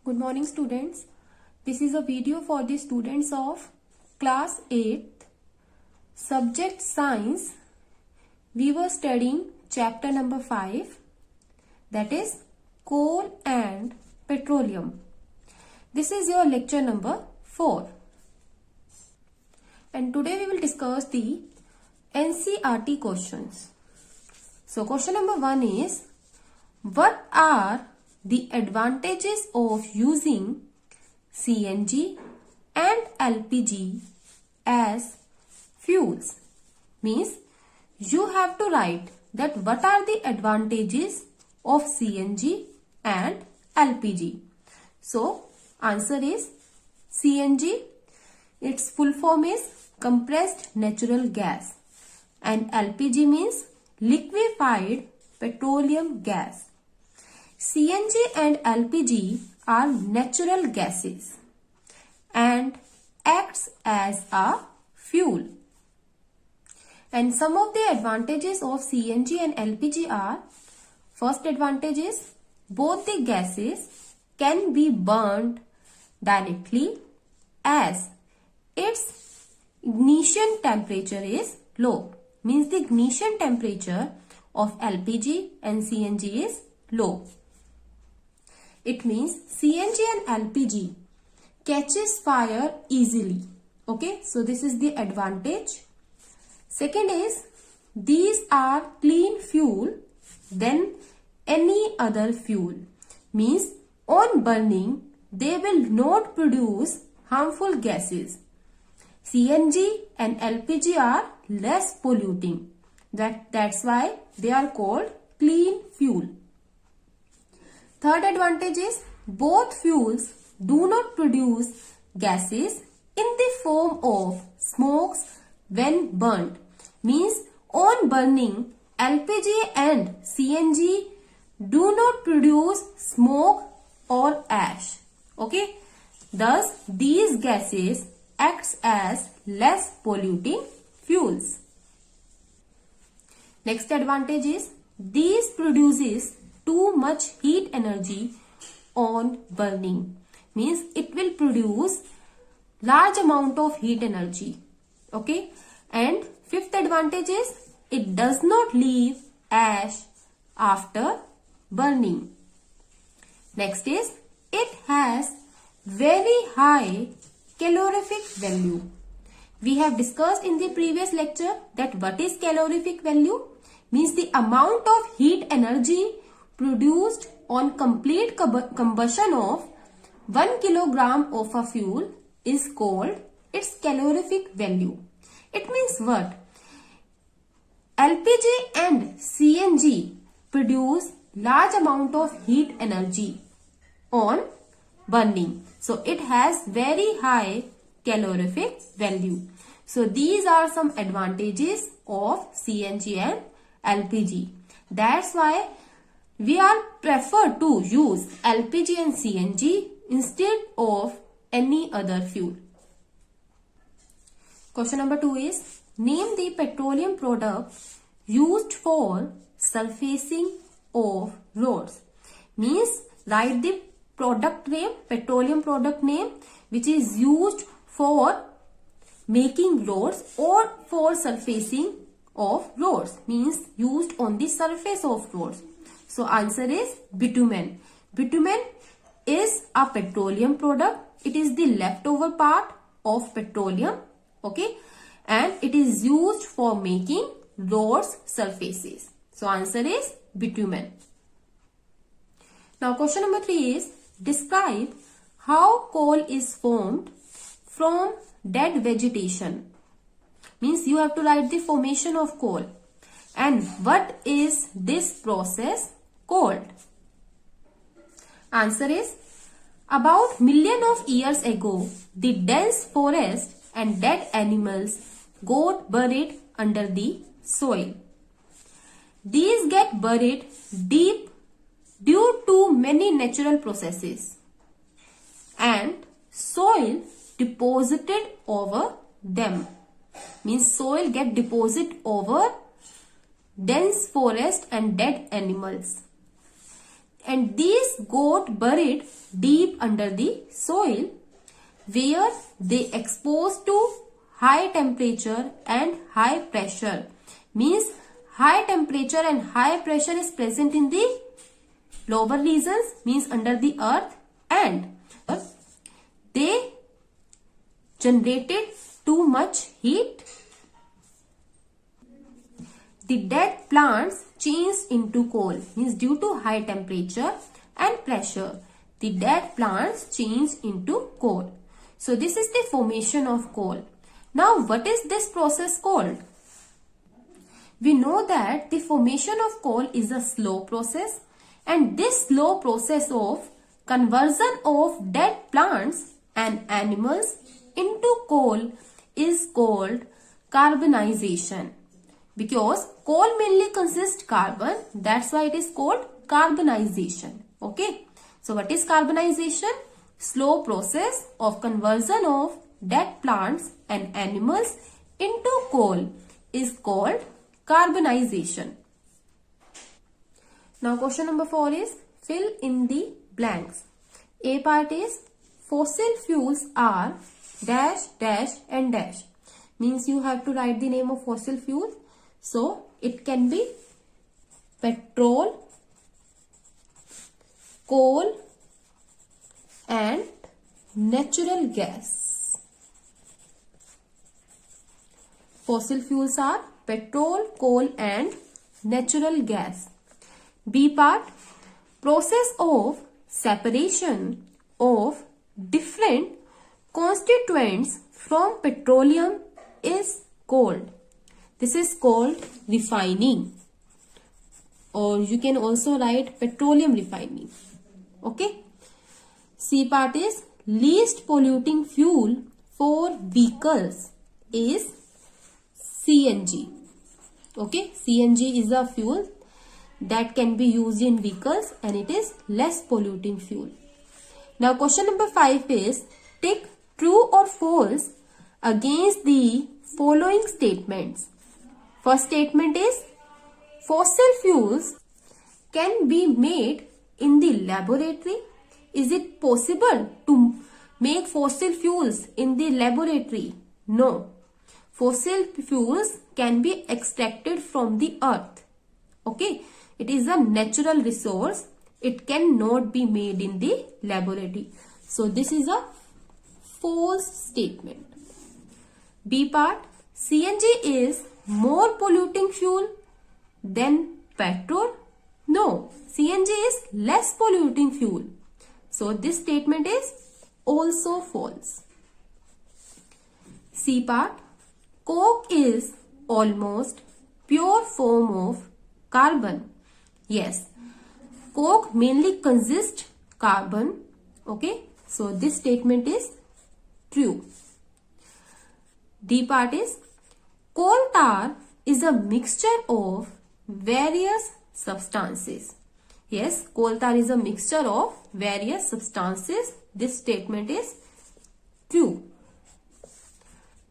Good morning students. This is a video for the students of class 8th subject science. We were studying chapter number 5, that is coal and petroleum. This is your lecture number 4. And today we will discuss the NCERT questions. So question number 1 is, what are the advantages of using CNG and LPG as fuels? Means you have to write that what are the advantages of CNG and LPG. So answer is CNG. Its full form is compressed natural gas, and LPG means liquefied petroleum gas. CNG and LPG are natural gases and acts as a fuel. And some of the advantages of CNG and LPG are, first advantage is both the gases can be burned directly as its ignition temperature is low. Means the ignition temperature of LPG and CNG is low. It means CNG and LPG catches fire easily. Okay, so this is the advantage. Second is these are clean fuel than any other fuel. Means on burning they will not produce harmful gases. CNG and LPG are less polluting. That's why they are called clean fuel. Third advantage is both fuels do not produce gases in the form of smokes when burnt. Means on burning LPG and CNG do not produce smoke or ash. Okay. Thus these gases acts as less polluting fuels. Next advantage is these produces too much heat energy on burning. Means it will produce large amount of heat energy. Okay. And fifth advantage is it does not leave ash after burning. Next is it has very high calorific value. We have discussed in the previous lecture that what is calorific value? Means the amount of heat energy produced on complete combustion of 1 kilogram of a fuel is called its calorific value. It means what? LPG and CNG produce large amount of heat energy on burning. So it has very high calorific value. So these are some advantages of CNG and LPG. That's why we are prefer to use LPG and CNG instead of any other fuel. Question number 2 is, name the petroleum product used for surfacing of roads. Means write the product name, petroleum product name which is used for making roads or for surfacing of roads. Means used on the surface of roads. So answer is bitumen. Bitumen is a petroleum product. It is the leftover part of petroleum. Okay. And it is used for making roads surfaces. So answer is bitumen. Now question number 3 is, describe how coal is formed from dead vegetation. Means you have to write the formation of coal. And what is this process called? Answer is, about million of years ago, the dense forest and dead animals got buried under the soil. These get buried deep due to many natural processes, and soil deposited over them. Means soil get deposited over dense forest and dead animals. and these got buried deep under the soil where they exposed to high temperature and high pressure. Means high temperature and high pressure is present in the lower regions, means under the earth, and they generated too much heat. The dead plants changed into coal, means due to high temperature and pressure, the dead plants changed into coal. So this is the formation of coal. Now what is this process called? We know that the formation of coal is a slow process, and this slow process of conversion of dead plants and animals into coal is called carbonization. Because coal mainly consists carbon, that's why it is called carbonization. Okay. So what is carbonization? Slow process of conversion of dead plants and animals into coal is called carbonization. Now question number 4 is fill in the blanks. A part is fossil fuels are dash dash and dash. Means you have to write the name of fossil fuels. So it can be petrol, coal and natural gas. Fossil fuels are petrol, coal and natural gas. B part, process of separation of different constituents from petroleum is called. This is called refining, or you can also write petroleum refining. Okay. C part is least polluting fuel for vehicles is CNG. Okay, CNG is a fuel that can be used in vehicles and it is less polluting fuel. Now question number 5 is tick true or false against the following statements. First statement is fossil fuels can be made in the laboratory. Is it possible to make fossil fuels in the laboratory? No. Fossil fuels can be extracted from the earth. Okay. It is a natural resource. It cannot be made in the laboratory. So this is a false statement. B part, CNG is more polluting fuel than petrol? No, CNG is less polluting fuel. So this statement is also false. C part, coke is almost pure form of carbon. Yes, coke mainly consists carbon. Okay, so this statement is true. D part is coal tar is a mixture of various substances. Yes, coal tar is a mixture of various substances. This statement is true.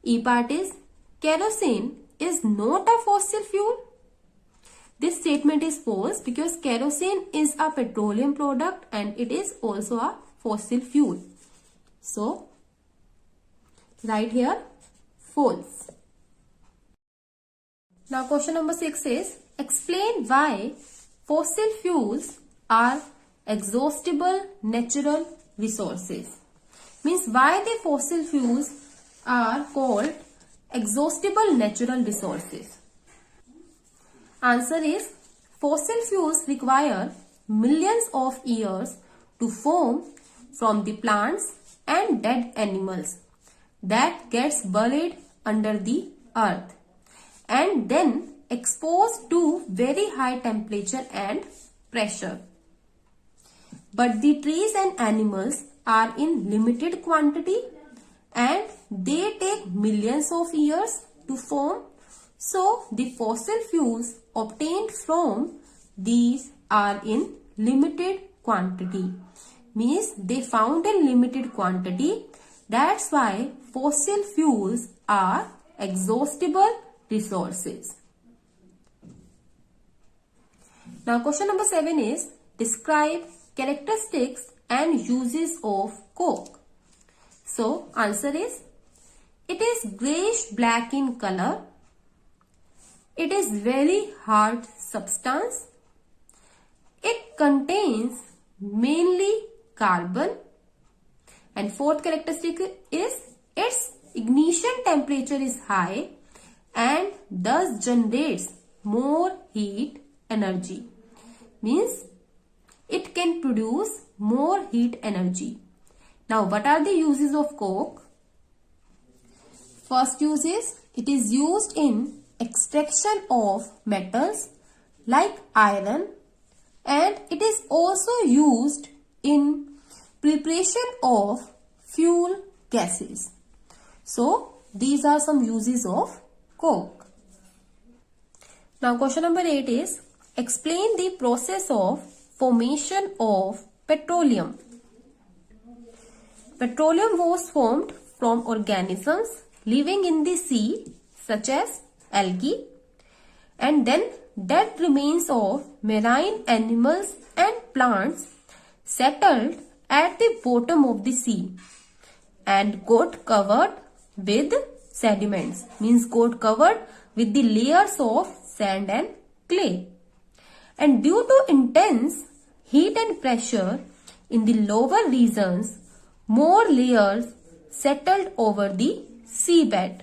E part is kerosene is not a fossil fuel. This statement is false because kerosene is a petroleum product and it is also a fossil fuel. So, right here, false. Now question number 6 is explain why fossil fuels are exhaustible natural resources. Means why the fossil fuels are called exhaustible natural resources. Answer is fossil fuels require millions of years to form from the plants and dead animals that gets buried under the earth and then exposed to very high temperature and pressure. But the trees and animals are in limited quantity and they take millions of years to form. So the fossil fuels obtained from these are in limited quantity. Means they found in limited quantity. That's why fossil fuels are exhaustible resources. Now question number 7 is describe characteristics and uses of coke. So answer is, it is grayish black in color. It is very hard substance. It contains mainly carbon. And fourth characteristic is its ignition temperature is high and thus generates more heat energy. Means it can produce more heat energy. Now what are the uses of coke? First use is, it is used in extraction of metals like iron, and it is also used in preparation of fuel gases. So these are some uses of coke. Now question number 8 is, explain the process of formation of petroleum. Petroleum was formed from organisms living in the sea such as algae, and then dead remains of marine animals and plants settled at the bottom of the sea and got covered with sediments, means got covered with the layers of sand and clay. And due to intense heat and pressure in the lower regions, more layers settled over the seabed.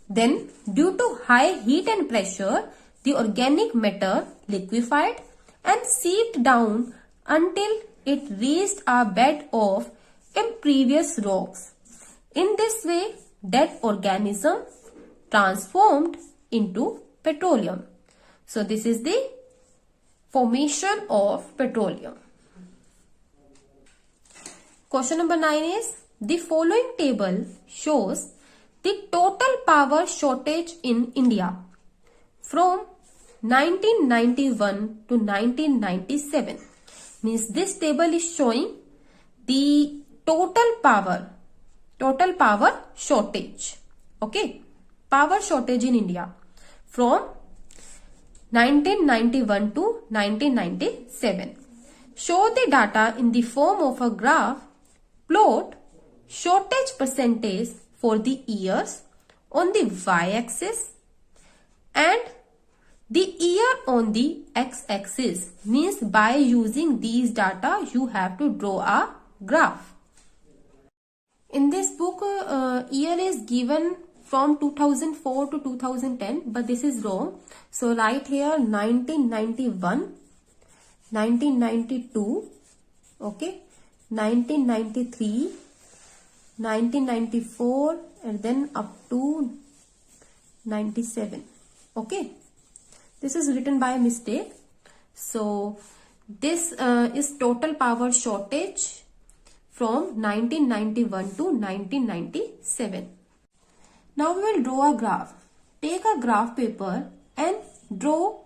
Then, due to high heat and pressure, the organic matter liquefied and seeped down until it reached a bed of impervious rocks. In this way, dead organism transformed into petroleum. So, this is the formation of petroleum. Question number 9 is, the following table shows the total power shortage in India from 1991 to 1997. Means this table is showing the total power shortage. Okay, power shortage in India from 1991 to 1997. Show the data in the form of a graph. Plot shortage percentage for the years on the y-axis and the year on the x-axis. Means by using these data you have to draw a graph. In this book year is given from 2004 to 2010, but this is wrong. So write here 1991, 1992, okay, 1993, 1994, and then up to 97. Okay, this is written by mistake. So this is total power shortage from 1991 to 1997. Now we will draw a graph. Take a graph paper and draw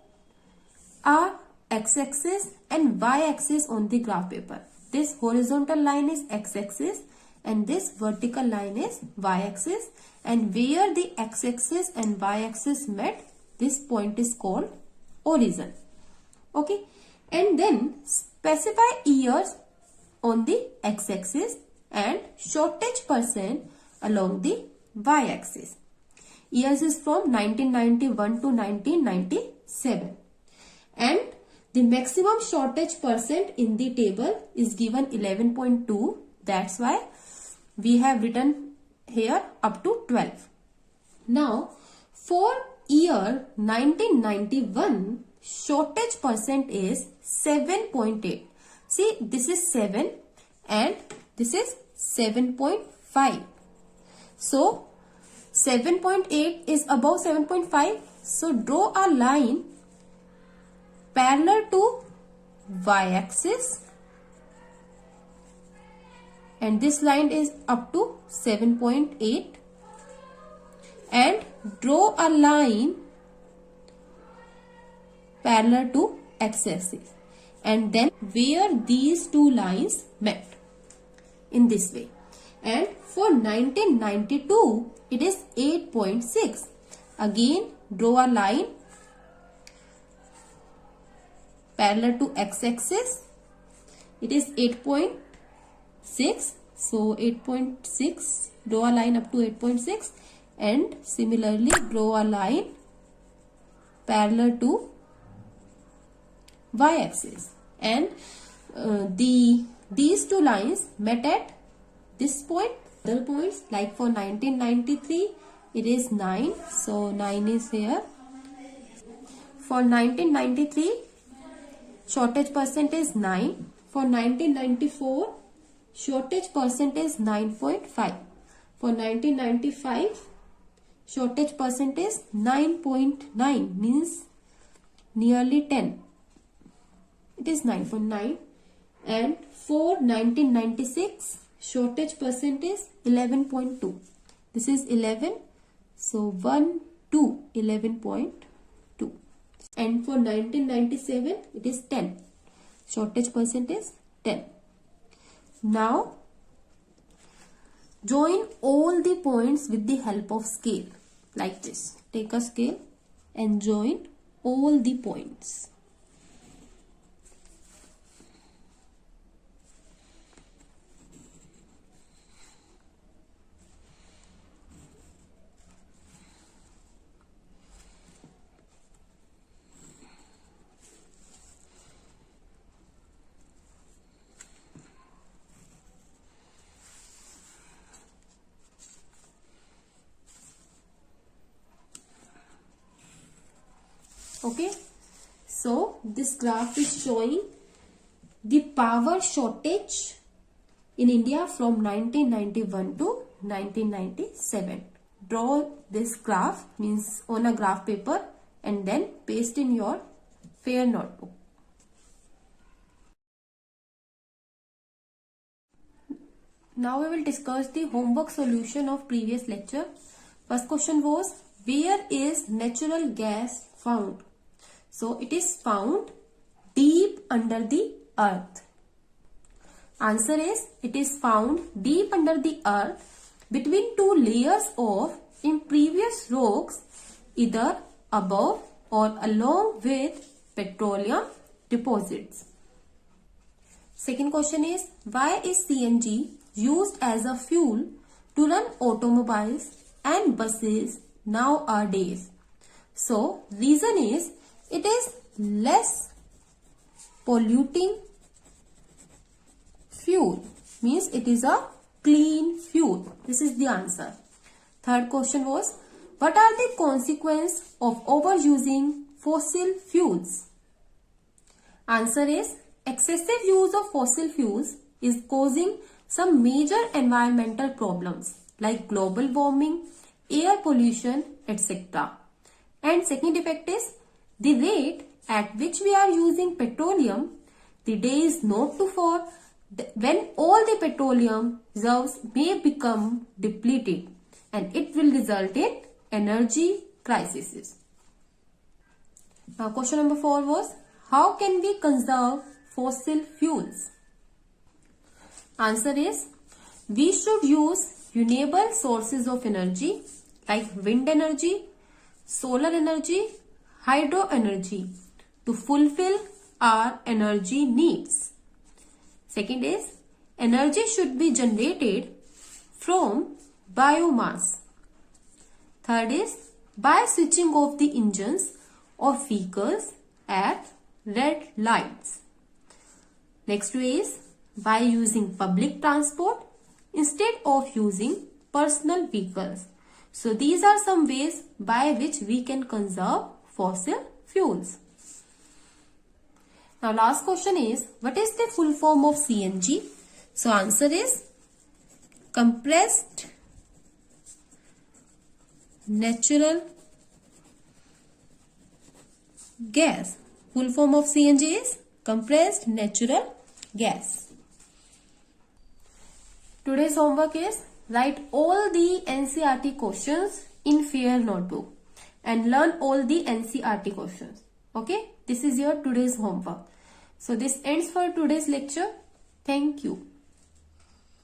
a x-axis and y-axis on the graph paper. This horizontal line is x-axis and this vertical line is y-axis, and where the x-axis and y-axis met, this point is called origin. Okay, and then specify years on the x-axis and shortage percent along the y-axis. Years is from 1991 to 1997, and the maximum shortage percent in the table is given 11.2. That's why we have written here up to 12. Now for year 1991, shortage percent is 7.8. See, this is 7 and this is 7.5. So 7.8 is above 7.5. So draw a line parallel to y-axis, and this line is up to 7.8, and draw a line parallel to x-axis, and then where these two lines met in this way. And for 1992 it is 8.6. Again draw a line parallel to x-axis. It is 8.6. So 8.6, draw a line up to 8.6, and similarly draw a line parallel to y-axis. And these two lines met at this point. Other points, like for 1993, it is 9. So 9 is here. For 1993, shortage percent is 9. For 1994, shortage percent is 9.5. For 1995, shortage percent is 9.9, means nearly 10. It is 9.9. And for 1996, shortage percent is 11.2. This is 11. So 1, 2, 11.2. And for 1997, it is 10. Shortage percent is 10. Now, join all the points with the help of scale, like this. Take a scale and join all the points. Okay, so this graph is showing the power shortage in India from 1991 to 1997. Draw this graph, means on a graph paper, and then paste in your fair notebook. Now we will discuss the homework solution of previous lecture. First question was, where is natural gas found? So it is found deep under the earth. Answer is, it is found deep under the earth between two layers of impervious rocks, either above or along with petroleum deposits. Second question is, why is CNG used as a fuel to run automobiles and buses nowadays? So reason is, it is less polluting fuel, means it is a clean fuel. This is the answer. Third question was, what are the consequences of overusing fossil fuels? Answer is, excessive use of fossil fuels is causing some major environmental problems like global warming, air pollution, etc. And second effect is, the rate at which we are using petroleum, the day is not too far when all the petroleum reserves may become depleted, and it will result in energy crises. Now question number 4 was, how can we conserve fossil fuels? Answer is, we should use renewable sources of energy like wind energy, solar energy, hydro energy to fulfill our energy needs. Second is, energy should be generated from biomass. Third is, by switching off the engines of vehicles at red lights. Next way is, by using public transport instead of using personal vehicles. So these are some ways by which we can conserve fossil fuels. Now last question is, what is the full form of CNG? So answer is, compressed natural gas. Full form of CNG is compressed natural gas. Today's homework is, write all the NCERT questions in fair notebook and learn all the NCERT questions. Okay, this is your today's homework. So this ends for today's lecture. Thank you.